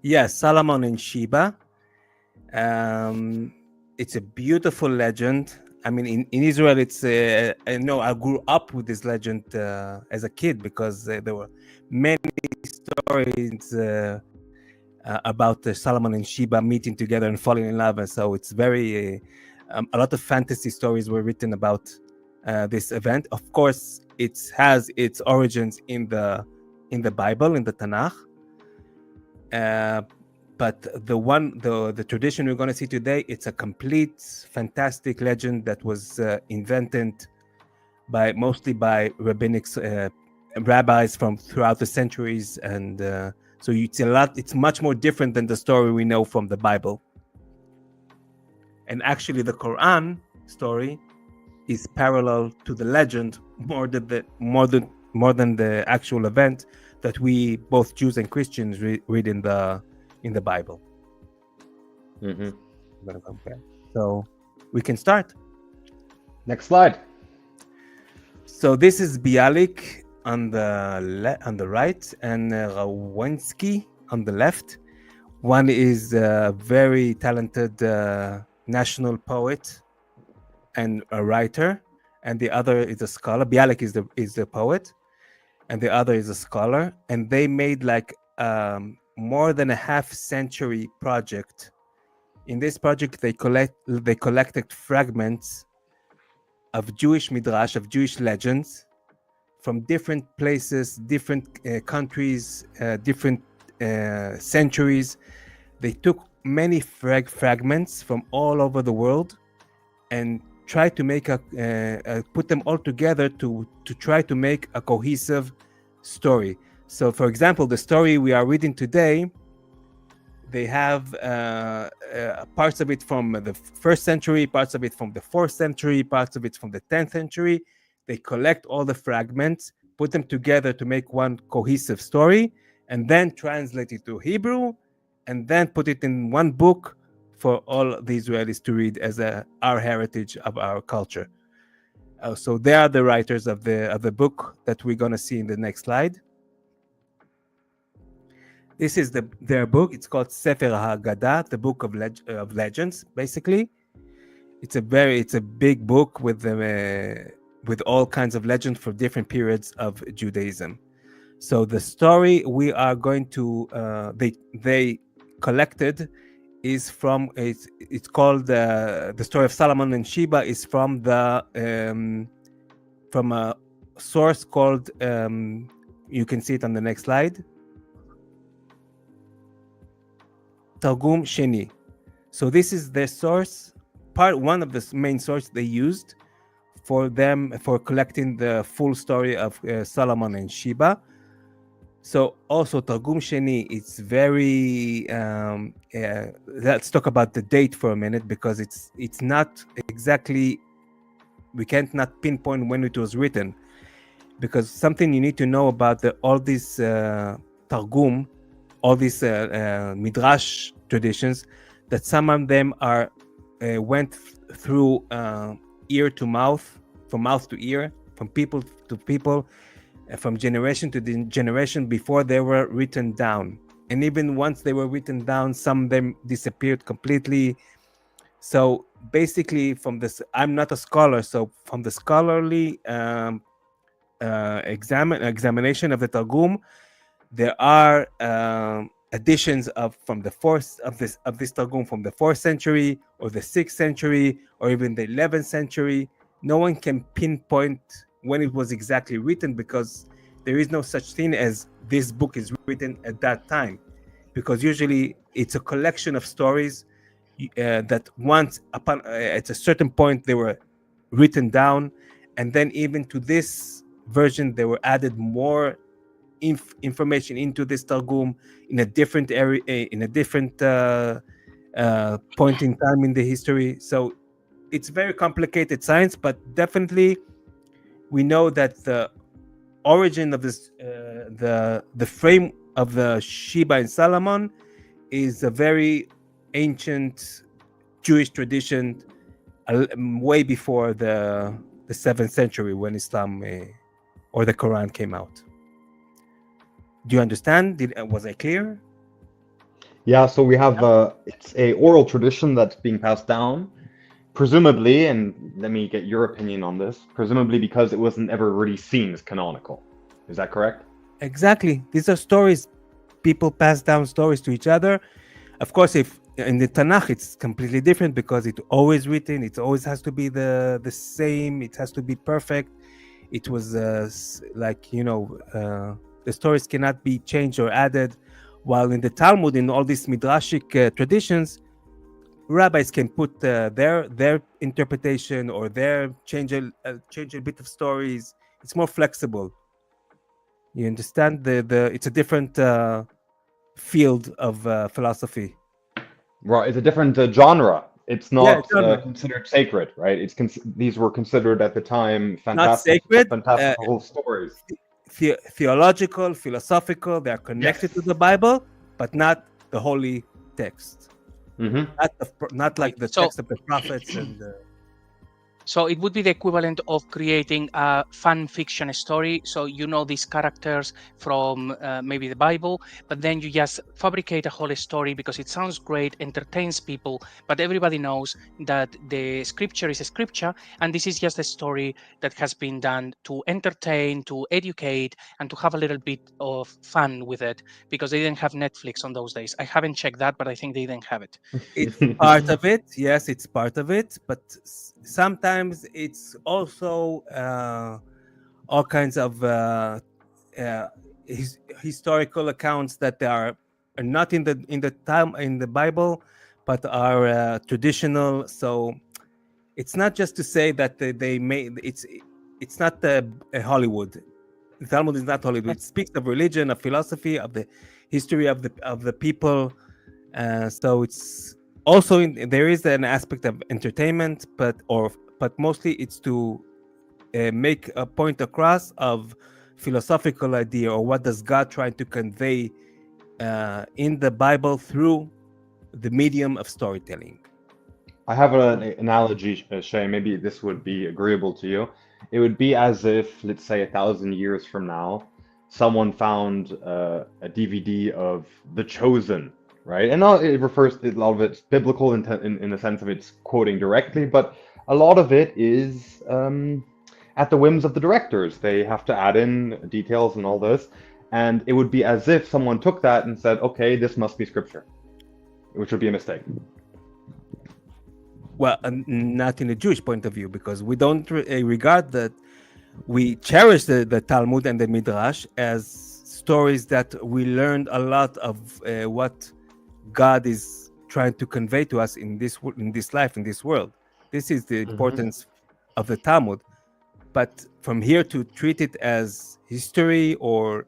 Yes, Solomon and Sheba. It's a beautiful legend. I mean, in Israel, it's I know I grew up with this legend as a kid because there were many stories about Solomon and Sheba meeting together and falling in love, and so it's very a lot of fantasy stories were written about this event. Of course, it has its origins in the Bible, in the Tanakh. Uh, but the tradition we're going to see today, it's a complete fantastic legend that was invented mostly by rabbinic rabbis from throughout the centuries, and so it's much more different than the story we know from the Bible. And actually the Quran story is parallel to the legend more than the actual event that we both Jews and Christians read in the Bible. Mm-hmm. I'm gonna compare. So we can start. Next slide. So this is Bialik on the right and Rawensky on the left. One is a very talented national poet and a writer, and the other is a scholar. Bialik is the poet, and the other is a scholar. And they made like more than a half-century project. In this project, they collected fragments of Jewish midrash, of Jewish legends, from different places, different countries, different centuries. They took many fragments from all over the world and tried to make put them all together to try to make a cohesive story. So, for example, the story we are reading today, they have parts of it from the 1st century, parts of it from the 4th century, parts of it from the 10th century. They collect all the fragments, put them together to make one cohesive story, and then translate it to Hebrew, and then put it in one book for all the Israelis to read as our heritage of our culture. So they are the writers of the book that we're going to see in the next slide. This is their book. It's called Sefer HaAgada, the book of legends. Basically, it's a big book with all kinds of legends for different periods of Judaism. So the story we are going to they collected is from it's called the story of Solomon and Sheba is from a source called you can see it on the next slide. Targum Sheni. So this is the source, one of the main sources they used for collecting the full story of Solomon and Sheba. So also Targum Sheni, it's very. Let's talk about the date for a minute because it's not exactly. We can't not pinpoint when it was written, because something you need to know about all these Targum, all these midrash traditions, that some of them went through ear to mouth, from mouth to ear, from people to people, from generation to generation before they were written down. And even once they were written down, some of them disappeared completely. So basically, from this, I'm not a scholar, so from the scholarly examination of the Targum, there are additions from the fourth of this Targum from the 4th century or the 6th century or even the 11th century. No one can pinpoint when it was exactly written, because there is no such thing as this book is written at that time, because usually it's a collection of stories that once upon at a certain point they were written down, and then even to this version they were added more information into this Targum in a different area, in a different point in time in the history. So it's very complicated science, but definitely we know that the origin of this, the frame of the Sheba and Solomon, is a very ancient Jewish tradition, way before the 7th century when Islam or the Quran came out. Do you understand? Was I clear? Yeah, so we have it's a oral tradition that's being passed down, presumably, and let me get your opinion on this, presumably because it wasn't ever really seen as canonical. Is that correct? Exactly. These are stories. People pass down stories to each other. Of course, if in the Tanakh it's completely different because it's always written. It always has to be the same. It has to be perfect. It was like the stories cannot be changed or added. While in the Talmud, in all these midrashic traditions, rabbis can put their interpretation or their change a bit of stories. It's more flexible. You understand the it's a different field of philosophy. Right, it's a different genre. It's Yeah, not genre. considered sacred, right? These were considered at the time Not sacred. fantastical stories. Theological, philosophical. They are connected to Yes. the Bible, but not the holy text. Hmm. Not like Right. the So text of the prophets and. So it would be the equivalent of creating a fan fiction story. So you know these characters from maybe the Bible, but then you just fabricate a whole story because it sounds great, entertains people, but everybody knows that the scripture is a scripture, and this is just a story that has been done to entertain, to educate, and to have a little bit of fun with it because they didn't have Netflix on those days. I haven't checked that, but I think they didn't have it. It's part of it. Yes, it's part of it, but sometimes it's also all kinds of uh, historical accounts that are not in the time in the Bible, but are traditional. So it's not just to say that they made it's not a Hollywood. The Talmud is not Hollywood. Yeah. It speaks of religion, of philosophy, of the history of the people. So it's also there is an aspect of entertainment, but mostly it's to make a point across of philosophical idea or what does God try to convey in the Bible through the medium of storytelling. I have an analogy, Shay. Maybe this would be agreeable to you. It would be as if, let's say, 1,000 years from now, someone found a DVD of The Chosen, right? And it refers a lot of it's biblical in the sense of it's quoting directly, but a lot of it is at the whims of the directors. They have to add in details and all this, and it would be as if someone took that and said, "Okay, this must be scripture," which would be a mistake. Well, not in a Jewish point of view, because we don't regard that. We cherish the Talmud and the Midrash as stories that we learned a lot of what God is trying to convey to us in this life, in this world. This is the importance of the Talmud. But from here to treat it as history or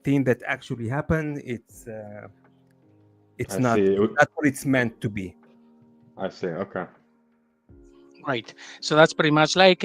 thing that actually happened, it's I not see. what it's meant to be. I see. Okay. Right. So that's pretty much like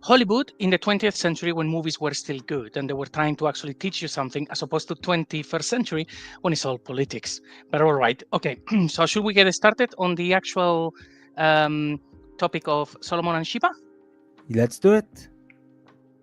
Hollywood in the 20th century when movies were still good and they were trying to actually teach you something as opposed to 21st century when it's all politics. But all right. Okay. So should we get started on the actual topic of Solomon and Sheba? Let's do it.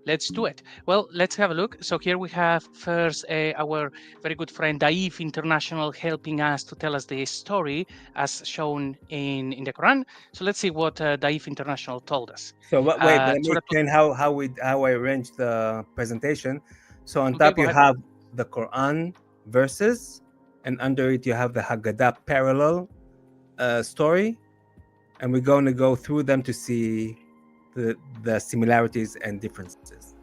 Let's do it. Well, let's have a look. So here we have first our very good friend Daif International helping us to tell us the story as shown in the Quran. So let's see what Daif International told us. So wait, let me Surah explain how I arranged the presentation. So on Okay, top go you ahead. have the Quran verses, and under it you have the Haggadah parallel story, and we're going to go through them to see the similarities and differences.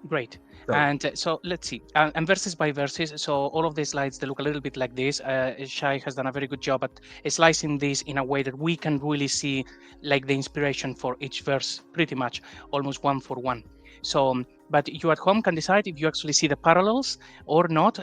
Great. So, And so let's see. And verses by verses. So all of the slides, they look a little bit like this. Shai has done a very good job at slicing this in a way that we can really see like the inspiration for each verse, pretty much almost one for one. So, but you at home can decide if you actually see the parallels or not.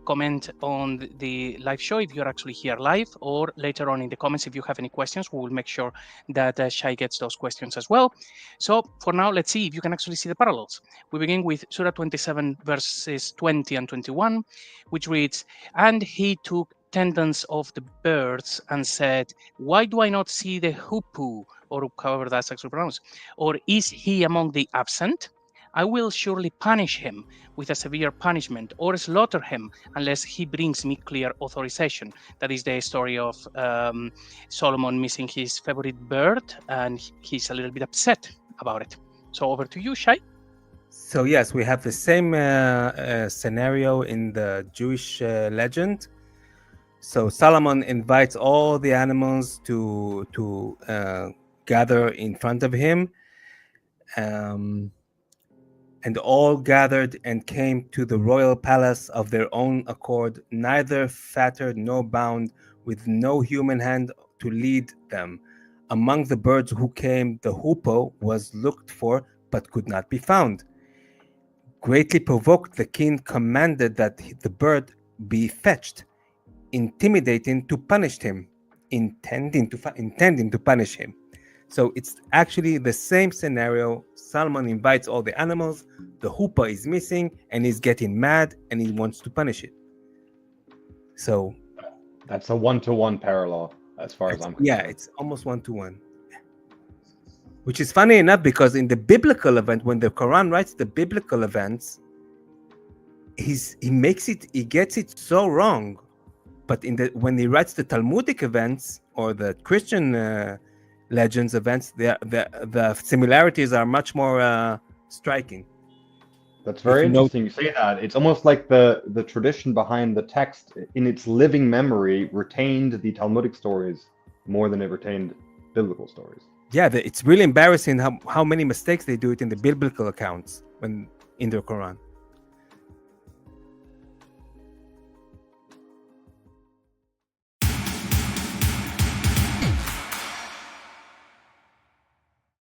Comment on the live show if you're actually here live, or later on in the comments if you have any questions. We will make sure that Shai gets those questions as well. So for now, let's see if you can actually see the parallels. We begin with Surah 27, verses 20 and 21, which reads, "And he took tendons of the birds and said, why do I not see the hoopoe?" Or however that's actually pronounced. "Or is he among the absent? I will surely punish him with a severe punishment or slaughter him unless he brings me clear authorization. That is the story of Solomon missing his favorite bird, and he's a little bit upset about it. So over to you, Shai. So yes, we have the same scenario in the Jewish legend. So Solomon invites all the animals to gather in front of him, and all gathered and came to the royal palace of their own accord, neither fettered nor bound, with no human hand to lead them. Among the birds who came, the hoopoe was looked for, but could not be found. Greatly provoked, the king commanded that the bird be fetched, intending to punish him. So it's actually the same scenario. Solomon invites all the animals, the hoopoe is missing, and he's getting mad, and he wants to punish it. So That's a one-to-one parallel, as far as I'm concerned. yeah, it's almost 1-to-1. Which is funny enough, because in the biblical event, when the Quran writes the biblical events, he gets it so wrong. But when he writes the Talmudic events or the Christian legends events, the similarities are much more striking. That's very interesting you say that. It's almost like the tradition behind the text, in its living memory, retained the Talmudic stories more than it retained biblical stories. Yeah, it's really embarrassing how many mistakes they do it in the biblical accounts in their Quran.